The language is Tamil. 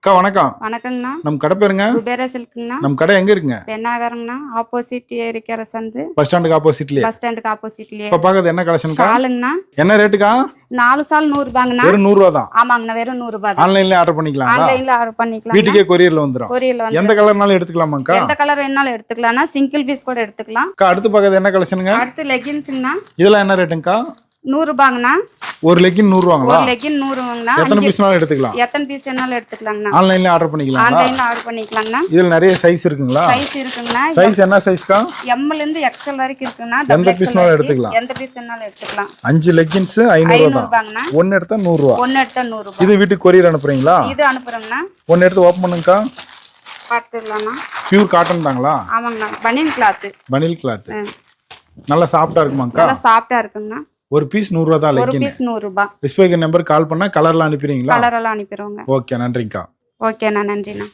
அக்கா வணக்கம். வணக்கங்கண்ணா. நம்ம கடை பேருங்க? குபேர சில்க்குங்கண்ணா. நம்ம கடை எங்க இருக்குங்க? பெண்ணாகரங்கண்ணா. ஆப்போசிட் ஏரிக்கிற சந்து. பஸ் ஸ்டாண்டுக்கு ஆப்போசிட்லயே. பஸ் ஸ்டாண்டுக்கு ஆப்போசிட்லயே. இப்ப பாக்குறது என்ன கலெக்ஷன்க்கா? ஷாலுங்கண்ணா. என்ன ரேட்டுக்கா? 4 சால் 100 ரூபாங்கண்ணா. வெறும் 100 ரூபாய் தான். ஆமாங்கண்ணா, வெறும் 100 ரூபாய் தான். ஆன்லைன்ல ஆர்டர் பண்ணிக்கலாமா? ஆன்லைன்ல ஆர்டர் பண்ணிக்கலாம். வீட்டுக்கே கொரியர்ல வந்துரும். கொரியர்ல வந்து எந்த கலர்னாலும் எடுத்துக்கலாமாக்கா? எந்த கலர் வேணாலும் எடுத்துக்கலாம்னா, சிங்கிள் பீஸ் கூட எடுத்துக்கலாம். அக்கா அடுத்து பாக்குறது என்ன கலெக்ஷனுங்க? அடுத்து லெகின்ஸ்ங்கண்ணா. இதெல்லாம் என்ன ரேட்டுங்கக்கா? 100 ரூபாங்கண்ணா. ஒரு லெகின் 100 ரூபாங்களா? ஒரு லெகின் 100 ரூபாங்கண்ணா. எத்தனை பீஸ்னாலும் எடுத்துக்கலாம். எத்தனை பீஸ் வேணாலும் எடுத்துக்கலாங்கண்ணா. ஆன்லைன்ல ஆர்டர் பண்ணிக்கலாம். ஆன்லைன்ல ஆர்டர் பண்ணிக்கலாங்கண்ணா. இதுல நிறைய சைஸ் இருக்குங்களா? சைஸ் இருக்குங்கண்ணா. சைஸ் என்ன சைஸ்க்கா? M ல இருந்து XL வரைக்கும் இருக்குங்கண்ணா. எந்த பீஸ்னாலும் எடுத்துக்கலாம். எந்த பீஸ் வேணாலும் எடுத்துக்கலாம். 5 லெகின்ஸ் 500 ரூபாய் தான். ரூபாங்கண்ணா. ஒன்னு எடுத்தா 100 ரூபாய். ஒன்னு எடுத்தா 100 ரூபாய். இது வீட்டுக்கு கொரியர் அனுப்புறீங்களா? இது அனுப்புறோங்கண்ணா. ஒன்னு எடுத்து ஓபன் பண்ணுங்கக்கா. பார்த்துடலாம்ண்ணா. பியூர் காட்டன் தாங்களா? ஆமாங்கண்ணா, பனியன் கிளாத். பனில் கிளாத். நல்லா சாஃப்டா இருக்குமாக்கா? நல்லா சாஃப்டா இருக்குங்கண்ணா. ஒரு பீஸ் 100 ரூபாய் தான் ஒரு லெகின். பீஸ் 100 ரூபாய். டிஸ்பிளே நம்பர் கால் பண்ணா கலர்லாம் அனுப்பிடுவீங்களா? கலர் எல்லாம் அனுப்பிடுவோங்க. ஓகே, நன்றிங்கக்கா. ஓகேண்ணா, நன்றிண்ணா.